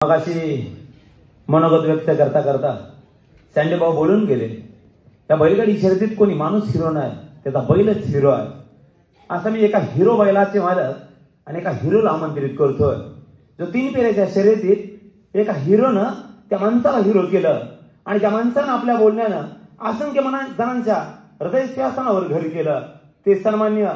मगाशी मनोगत व्यक्त करता करता सँडी भाऊ बोलून गेले, त्या बैलगाडी शर्यतीत कोणी माणूस हिरो नाही, त्याचा बैलच हिरो आहे. असं मी एका हिरो बैलाचे मालक आणि एका हिरोला आमंत्रित करतोय. जो 3 फेऱ्याच्या शर्यतीत एका हिरोनं त्या माणसाला हिरो केलं आणि त्या माणसानं आपल्या बोलण्यानं असंख्य जणांच्या हृदय सिंहासनावर घर केलं. ते सन्मान्य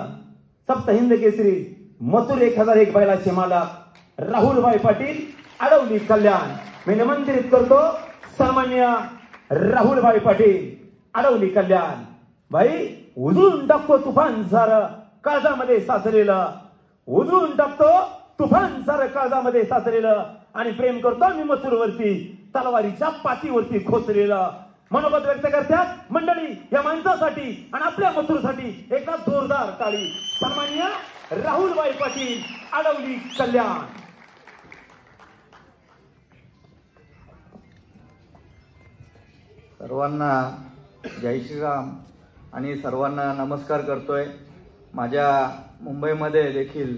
सप्त हिंद केसरी मथुर 1001 बैलाचे मालक राहुलभाई पाटील अडवली कल्याण. मी निमंत्रित करतो सन्मान्य राहुलभाई पाटील अडवली कल्याण. भाई उधळून टाकतो तुफान सारं काळजामध्ये साचलेलं, उधळून टाकतो तुफान सारं काळजामध्ये साचलेलं आणि प्रेम करतो मी मथुरवरती तलवारीच्या पातीवरती खोचलेलं. मनोगत व्यक्त करतात मंडळी या माणसासाठी आणि आपल्या मथुरसाठी एका जोरदार टाळी. सन्मान्य राहुलभाई पाटील अडवली कल्याण. सर्वांना जय श्रीराम आणि सर्वांना नमस्कार करतोय. माझ्या मुंबईमध्ये देखील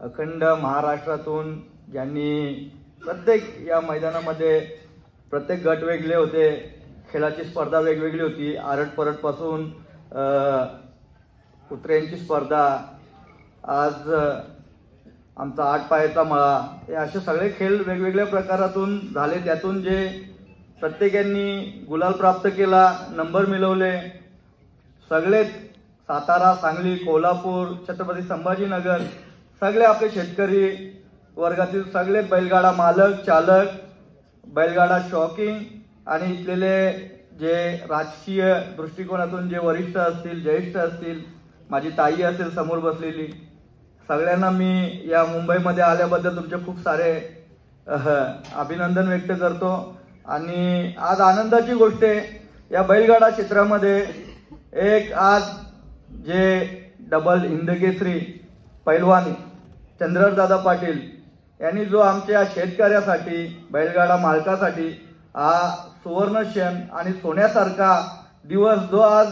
अखंड महाराष्ट्रातून ज्यांनी प्रत्येक या मैदानामध्ये प्रत्येक गट वेगळे होते, खेळाची स्पर्धा वेगवेगळी होती. आरट-परटपासून कुत्र्यांची स्पर्धा, आज आमचा 8 पायाचा मळा, हे असे सगळे खेळ वेगवेगळ्या प्रकारातून झाले. त्यातून जे प्रत्येकांनी गुलाल प्राप्त केला, नंबर मिळवले, सगळेच सातारा, सांगली, कोल्हापूर, छत्रपती संभाजीनगर सगळे आपले शेतकरी वर्गातील सगळे बैलगाडा मालक, चालक, बैलगाडा शॉकिंग आणि इथलेले जे राजकीय दृष्टिकोनातून जे वरिष्ठ असतील, ज्येष्ठ असतील, माझी ताई असेल समोर बसलेली, सगळ्यांना मी या मुंबईमध्ये आल्याबद्दल तुमचे खूप सारे अभिनंदन व्यक्त करतो. आणि आज आनंदाची गोष्ट आहे या बैलगाडा क्षेत्रामध्ये, एक आज जे डबल हिंदकेसरी पैलवान चंद्रदादा पाटील यांनी जो आमच्या शेतकऱ्यासाठी, बैलगाडा मालकासाठी हा सुवर्ण क्षण आणि सोन्यासारखा दिवस जो आज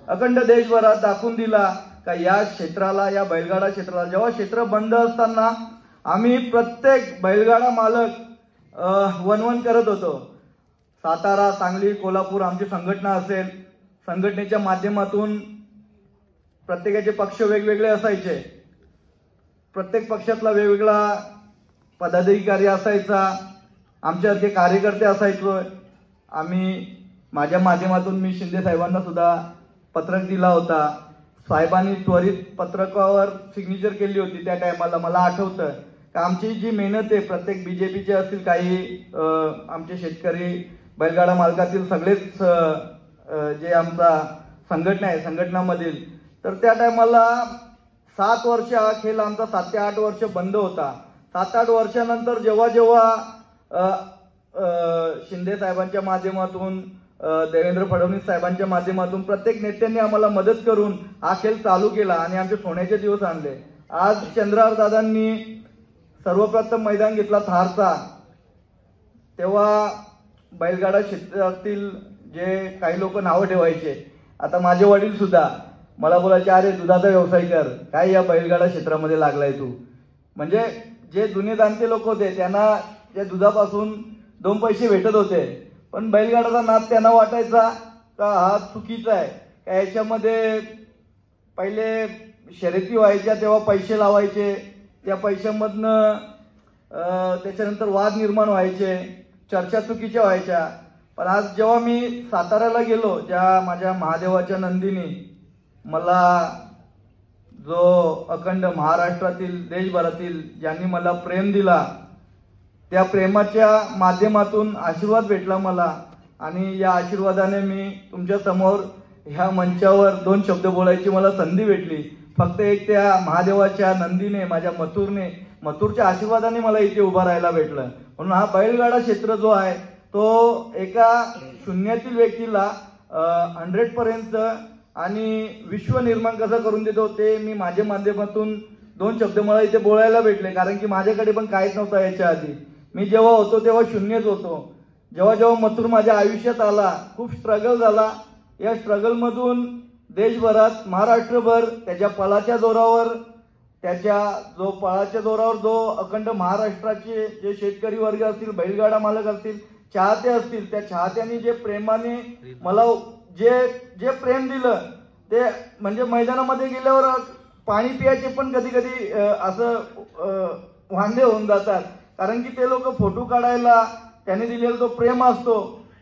अखंड देशभरात दाखवून दिला का या क्षेत्राला, या बैलगाडा क्षेत्राला जेव्हा क्षेत्र बंद असताना आम्ही प्रत्येक बैलगाडा मालक वनवन करत होतो. सातारा, सांगली, कोल्हापूर आमची संघटना असेल, संघटनेच्या माध्यमातून प्रत्येकाचे पक्ष वेगवेगळे असायचे, प्रत्येक पक्षातला वेगवेगळा पदाधिकारी असायचा, आमच्यासारखे कार्यकर्ते असायचो. आम्ही माझ्या माध्यमातून मी शिंदे साहेबांना सुद्धा पत्रक दिला होता. साहेबांनी त्वरित पत्रकावर सिग्नेचर केली होती. त्या टायमाला मला आठवतं का आमची जी मेहनत आहे, प्रत्येक बीजेपीचे असतील, काही आमचे शेतकरी बैलगाडा मालकातील सगळेच जे आमचा संघटना आहे, संघटनामधील, तर त्या टायमाला 7 वर्ष हा खेळ आमचा 7 ते 8 वर्ष बंद होता. 7-8 वर्षानंतर जेव्हा जेव्हा शिंदे साहेबांच्या माध्यमातून, देवेंद्र फडणवीस साहेबांच्या माध्यमातून प्रत्येक नेत्यांनी आम्हाला मदत करून हा खेळ चालू केला आणि आमचे सोन्याचे दिवस आणले. आज चंद्रदादांनी सर्वप्रथम मैदान घेतला थारचा, तेव्हा बैलगाडा क्षेत्रातील जे काही लोक नावं ठेवायचे, आता माझे वडील सुद्धा मला बोलायचे, अरे दुधाचा व्यवसाय कर, काय या बैलगाडा क्षेत्रामध्ये लागलाय तू. म्हणजे जे जुने जाणते लोक होते त्यांना त्या दुधापासून 2 पैसे भेटत होते, पण बैलगाडाचा नाद त्यांना वाटायचा का हा चुकीचा आहे. का याच्यामध्ये पहिले शर्यती व्हायच्या तेव्हा पैसे लावायचे, त्या पैशांमधनं त्याच्यानंतर वाद निर्माण व्हायचे, चर्चा चुकीच्या व्हायच्या. पण आज जेव्हा मी साताऱ्याला गेलो, ज्या माझ्या महादेवाच्या नंदीने मला, जो अखंड महाराष्ट्रातील, देशभरातील ज्यांनी मला प्रेम दिला, त्या प्रेमाच्या माध्यमातून आशीर्वाद भेटला मला आणि या आशीर्वादाने मी तुमच्या समोर ह्या मंचावर 2 शब्द बोलायची मला संधी भेटली. फक्त एक त्या महादेवाच्या नंदीने, माझ्या मथुरच्या आशीर्वादाने मला इथे उभा राहायला भेटलं. म्हणून हा बैलगाडा क्षेत्र जो आहे तो एका शून्यातील व्यक्तीला 100 पर्यंत आणि विश्व निर्माण कसं करून देतो ते मी माझ्या माध्यमातून 2 शब्द मला इथे बोलायला भेटले. कारण की माझ्याकडे पण काहीच नव्हतं याच्या आधी. मी जेव्हा होतो तेव्हा शून्यच होतो. जेव्हा जेव्हा मथुर माझ्या आयुष्यात आला, खूप स्ट्रगल झाला. या स्ट्रगलमधून देशभरात, महाराष्ट्रभर त्याच्या पलाच्या जोरावर त्याच्या जो पळाच्या जोरावर जो अखंड महाराष्ट्राचे जे शेतकरी वर्ग असतील, बैलगाडा मालक असतील, चाहते असतील, त्या चाहत्यांनी जे प्रेमाने मला जे जे प्रेम दिलं ते म्हणजे मैदानामध्ये गेल्यावर पाणी पियाचे पण कधी कधी असं वांदे होऊन जातात, कारण की ते लोक फोटो काढायला त्यांनी दिलेला जो प्रेम असतो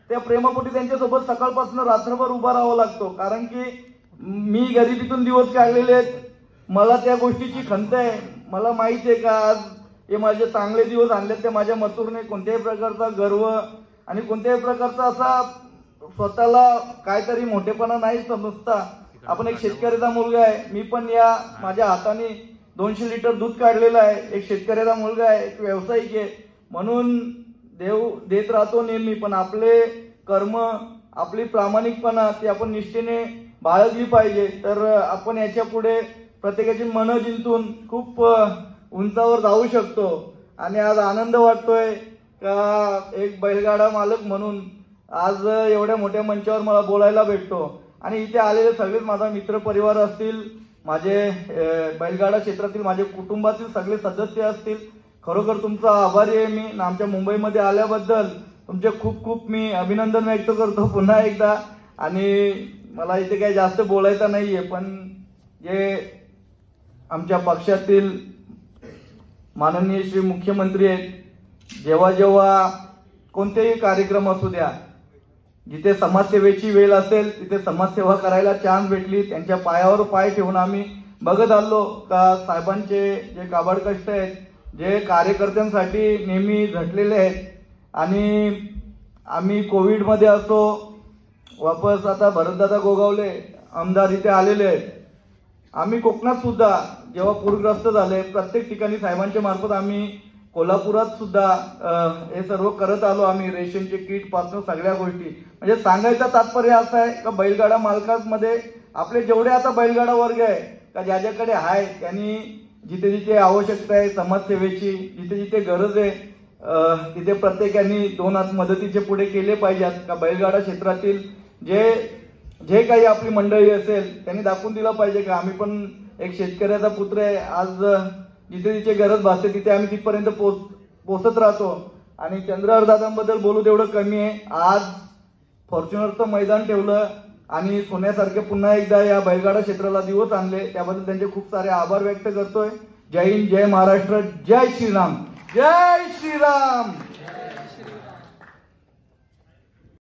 त्या प्रेमापोटी त्यांच्यासोबत सकाळपासून रात्रभर उभा राहावं लागतो, कारण की मी गरिबीतून दिवस काढलेले आहेत, मला त्या गोष्टीची खंत आहे. मला माहिती आहे का आज हे माझे चांगले दिवस आणले ते माझ्या मथुरने कोणत्याही प्रकारचा गर्व आणि कोणत्याही प्रकारचा असा स्वतःला काहीतरी मोठेपणा नाही समजता. आपण एक शेतकऱ्याचा मुलगा आहे, मी पण या माझ्या हाताने 200 लिटर दूध काढलेलं आहे, एक शेतकऱ्याचा मुलगा आहे, एक व्यावसायिक आहे, म्हणून देव देत राहतो नेहमी, पण आपले कर्म आपली प्रामाणिकपणा ती आपण निष्ठेने बाळगली पाहिजे, तर आपण याच्या पुढे प्रत्येकाची मनं जिंकून खूप उंचावर जाऊ शकतो. आणि आज आनंद वाटतोय का एक बैलगाडा मालक म्हणून आज एवढ्या मोठ्या मंचावर मला बोलायला भेटतो. आणि इथे आलेले सगळेच माझा मित्र परिवार असतील, माझे बैलगाडा क्षेत्रातील माझे कुटुंबातील सगळे सदस्य असतील, खरोखर तुमचा आभारी आहे मी. आमच्या मुंबईमध्ये आल्याबद्दल तुमचे खूप खूप मी अभिनंदन व्यक्त करतो पुन्हा एकदा. आणि मला इथे काही जास्त बोलायचं नाहीये, पण जे आमच्या पक्षातील माननीय श्री मुख्यमंत्री आहेत, जेव्हा जेव्हा कोणतेही कार्यक्रम असू द्या, जिथे समाजसेवेची वेळ असेल तिथे समाजसेवा करायला चान्स भेटली, त्यांच्या पायावर पाय ठेवून आम्ही बघत आलो का साहेबांचे जे काबाड कष्ट आहेत, जे कार्यकर्त्यांसाठी नेहमी झटलेले आहेत. आणि आम्ही कोविडमध्ये असो, वापस आता भरतदादा गोगावले आमदार इथे आलेले आहेत, आम्ही कोकणात सुद्धा जेव्हा पूरग्रस्त झाले प्रत्येक ठिकाणी साहेबांच्या मार्फत आम्ही कोल्हापुरात सुद्धा हे सर्व करत आलो. आम्ही रेशनचे किट पासून सगळ्या गोष्टी, म्हणजे सांगायचं तात्पर्य असं आहे का बैलगाडा मालकांमध्ये आपले जेवढे आता बैलगाडा वर्ग आहे का ज्याच्याकडे आहे त्यांनी जिथे जिथे आवश्यकता आहे समाजसेवेची, जिथे जिथे गरज आहे तिथे प्रत्येकाने 2 हात मदतीचे पुढे केले पाहिजेत. का बैलगाडा क्षेत्रातील जे काही आपली मंडळी असेल त्यांनी दाखवून दिलं पाहिजे का आम्ही पण एक शेतकऱ्याचा पुत्र आहे, आज जिथे जिथे गरज भासते तिथे आम्ही तिथपर्यंत पोहोचत राहतो. आणि चंद्रहार दादांबद्दल बोलू तेवढं कमी आहे. आज फॉर्च्युनरचं मैदान ठेवलं आणि सोन्यासारखे पुन्हा एकदा या बैलगाडा क्षेत्राला दिवस आणले, त्याबद्दल त्यांचे खूप सारे आभार व्यक्त करतोय. जय हिंद, जय महाराष्ट्र, जय श्रीराम, जय श्रीराम.